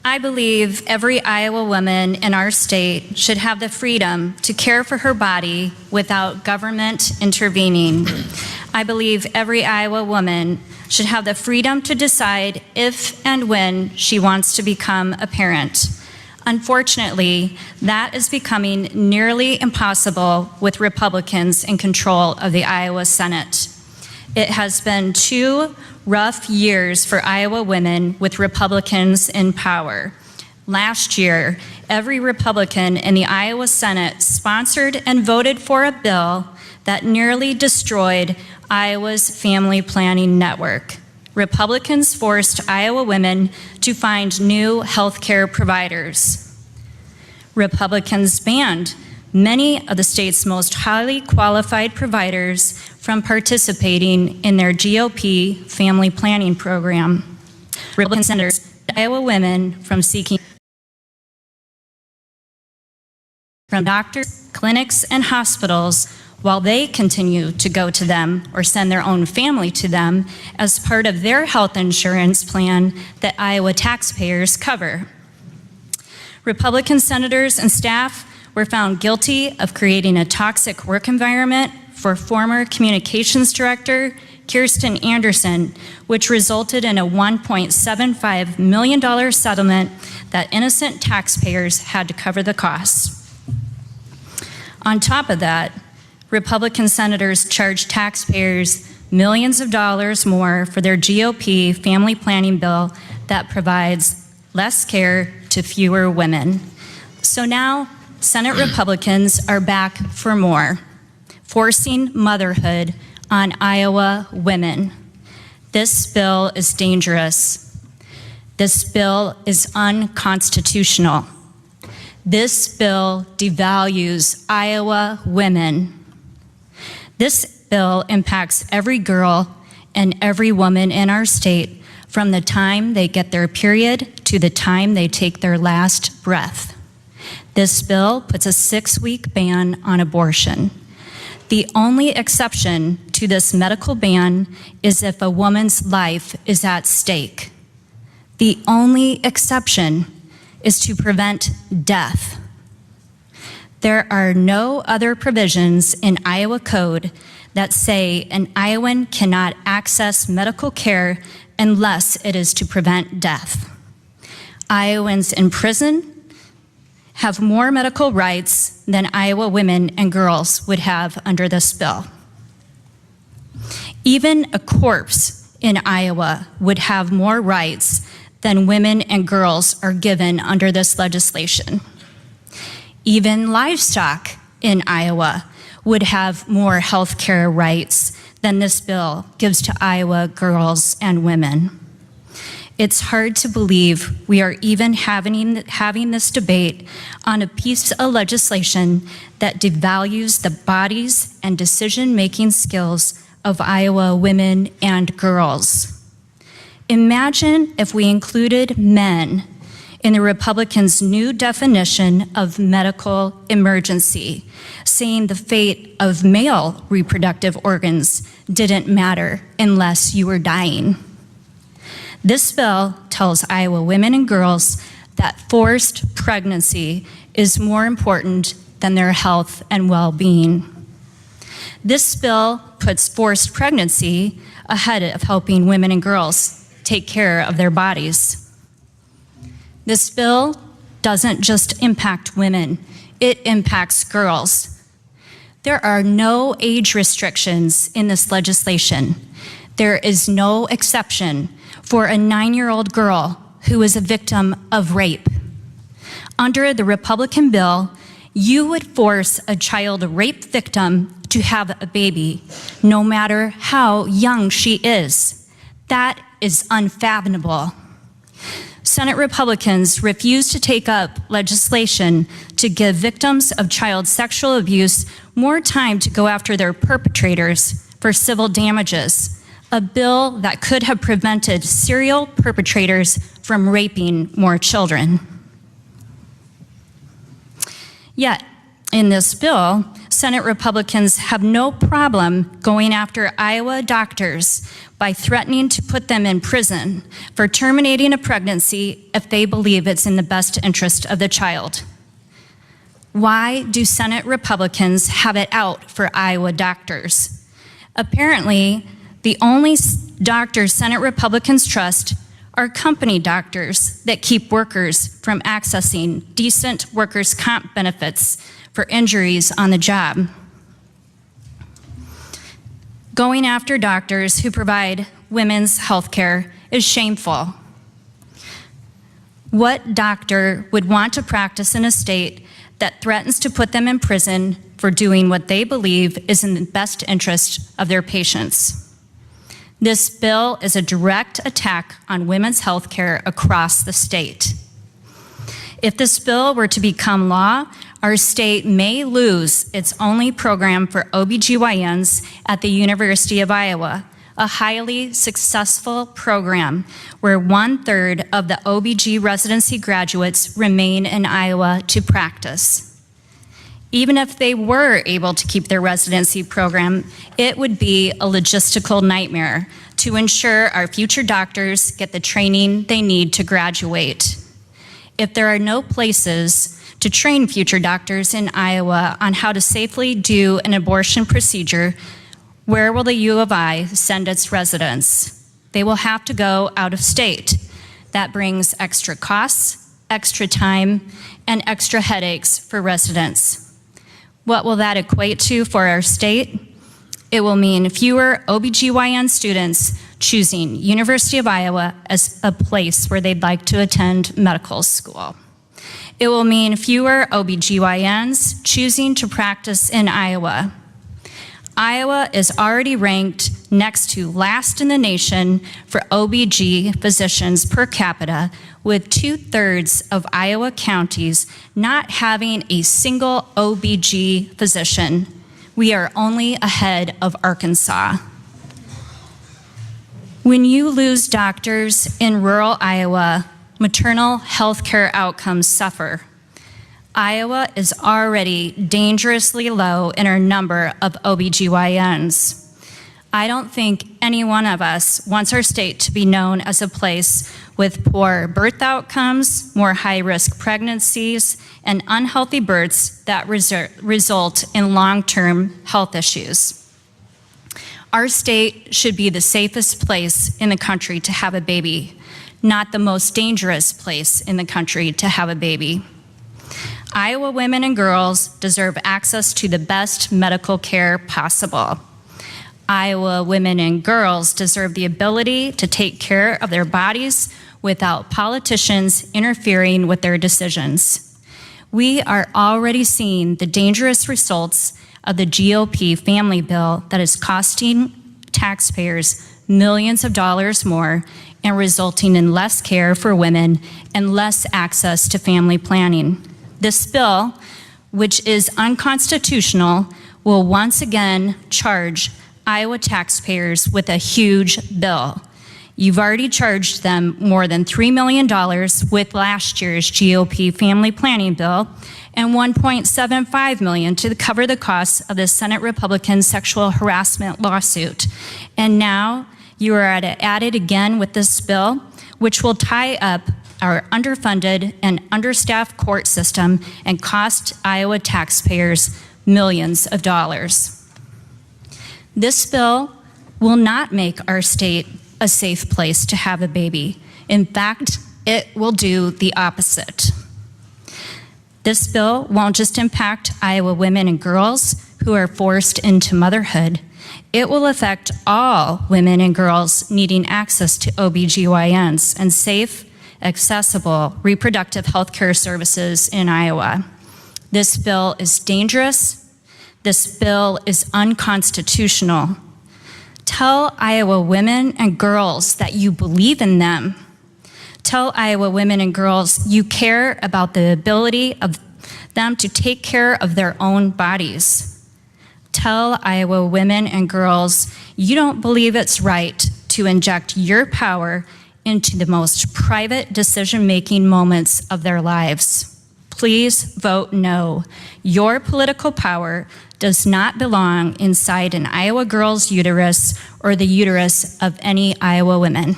I believe every Iowa woman in our state should have the freedom to care for her body without government intervening. I believe every Iowa woman should have the freedom to decide if and when she wants to become a parent. Unfortunately, that is becoming nearly impossible with Republicans in control of the Iowa Senate. It has been 2 rough years for Iowa women with Republicans in power. Last year, every Republican in the Iowa Senate sponsored and voted for a bill that nearly destroyed Iowa's family planning network. Republicans forced Iowa women to find new health care providers. Republicans banned many of the state's most highly qualified providers from participating in their GOP family planning program. Republican senators banned Iowa women from seeking from doctors, clinics, and hospitals while they continue to go to them or send their own family to them as part of their health insurance plan that Iowa taxpayers cover. Republican senators and staff were found guilty of creating a toxic work environment for former communications director Kirsten Anderson, which resulted in a $1.75 million settlement that innocent taxpayers had to cover the costs. On top of that, Republican senators charged taxpayers millions of dollars more for their GOP family planning bill that provides less care to fewer women. So now, Senate Republicans are back for more, forcing motherhood on Iowa women. This bill is dangerous. This bill is unconstitutional. This bill devalues Iowa women. This bill impacts every girl and every woman in our state from the time they get their period to the time they take their last breath. This bill puts a 6-week ban on abortion. The only exception to this medical ban is if a woman's life is at stake. The only exception is to prevent death. There are no other provisions in Iowa code that say an Iowan cannot access medical care unless it is to prevent death. Iowans in prison have more medical rights than Iowa women and girls would have under this bill. Even a corpse in Iowa would have more rights than women and girls are given under this legislation. Even livestock in Iowa would have more health care rights than this bill gives to Iowa girls and women. It's hard to believe we are even having this debate on a piece of legislation that devalues the bodies and decision-making skills of Iowa women and girls. Imagine if we included men in the Republicans' new definition of medical emergency, saying the fate of male reproductive organs didn't matter unless you were dying. This bill tells Iowa women and girls that forced pregnancy is more important than their health and well-being. This bill puts forced pregnancy ahead of helping women and girls take care of their bodies. This bill doesn't just impact women, it impacts girls. There are no age restrictions in this legislation. There is no exception for a 9-year-old girl who is a victim of rape. Under the Republican bill, you would force a child rape victim to have a baby, no matter how young she is. That is unfathomable. Senate Republicans refuse to take up legislation to give victims of child sexual abuse more time to go after their perpetrators for civil damages, a bill that could have prevented serial perpetrators from raping more children. Yet, in this bill, Senate Republicans have no problem going after Iowa doctors by threatening to put them in prison for terminating a pregnancy if they believe it's in the best interest of the child. Why do Senate Republicans have it out for Iowa doctors? Apparently, the only doctors Senate Republicans trust are company doctors that keep workers from accessing decent workers' comp benefits for injuries on the job. Going after doctors who provide women's health care is shameful. What doctor would want to practice in a state that threatens to put them in prison for doing what they believe is in the best interest of their patients? This bill is a direct attack on women's health care across the state. If this bill were to become law, our state may lose its only program for OBGYNs at the University of Iowa, a highly successful program where 1/3 of the OBG residency graduates remain in Iowa to practice. Even if they were able to keep their residency program, it would be a logistical nightmare to ensure our future doctors get the training they need to graduate. If there are no places to train future doctors in Iowa on how to safely do an abortion procedure, where will the U of I send its residents? They will have to go out of state. That brings extra costs, extra time, and extra headaches for residents. What will that equate to for our state? It will mean fewer OBGYN students choosing University of Iowa as a place where they'd like to attend medical school. It will mean fewer OBGYNs choosing to practice in Iowa. Iowa is already ranked next to last in the nation for OBG physicians per capita, with 2/3 of Iowa counties not having a single OBG physician. We are only ahead of Arkansas. When you lose doctors in rural Iowa, maternal health care outcomes suffer. Iowa is already dangerously low in our number of OBGYNs. I don't think any one of us wants our state to be known as a place with poor birth outcomes, more high-risk pregnancies, and unhealthy births that result in long-term health issues. Our state should be the safest place in the country to have a baby, not the most dangerous place in the country to have a baby. Iowa women and girls deserve access to the best medical care possible. Iowa women and girls deserve the ability to take care of their bodies without politicians interfering with their decisions. We are already seeing the dangerous results of the GOP family bill that is costing taxpayers millions of dollars more and resulting in less care for women and less access to family planning. This bill, which is unconstitutional, will once again charge Iowa taxpayers with a huge bill. You've already charged them more than $3 million with last year's GOP family planning bill and $1.75 million to cover the costs of the Senate Republican sexual harassment lawsuit. And now you are at it again with this bill, which will tie up our underfunded and understaffed court system and cost Iowa taxpayers millions of dollars. This bill will not make our state a safe place to have a baby. In fact, it will do the opposite. This bill won't just impact Iowa women and girls who are forced into motherhood. It will affect all women and girls needing access to OBGYNs and safe, accessible reproductive health care services in Iowa. This bill is dangerous. This bill is unconstitutional. Tell Iowa women and girls that you believe in them. Tell Iowa women and girls you care about the ability of them to take care of their own bodies. Tell Iowa women and girls you don't believe it's right to inject your power into the most private decision-making moments of their lives. please vote no. Your political power does not belong inside an Iowa girl's uterus or the uterus of any Iowa women.